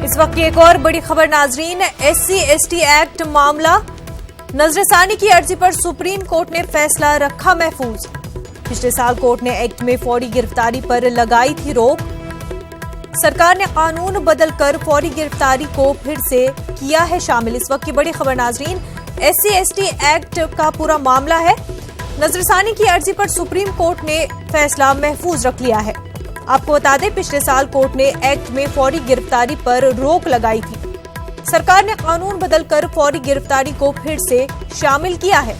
इस वक्त की एक और बड़ी खबर नाजरीन, SC/ST एक्ट मामला, नजरसानी की अर्जी पर सुप्रीम कोर्ट ने फैसला रखा महफूज। पिछले साल कोर्ट ने एक्ट में फौरी गिरफ्तारी पर लगाई थी रोक। सरकार ने कानून बदलकर फौरी गिरफ्तारी को फिर से किया है शामिल। इस वक्त की बड़ी खबर नाजरीन, SC/ST एक्ट का पूरा मामला है। नजरसानी की अर्जी पर सुप्रीम कोर्ट ने फैसला महफूज रख लिया है। आपको बता दें, पिछले साल कोर्ट ने एक्ट में फौरी गिरफ्तारी पर रोक लगाई थी। सरकार ने कानून बदलकर फौरी गिरफ्तारी को फिर से शामिल किया है।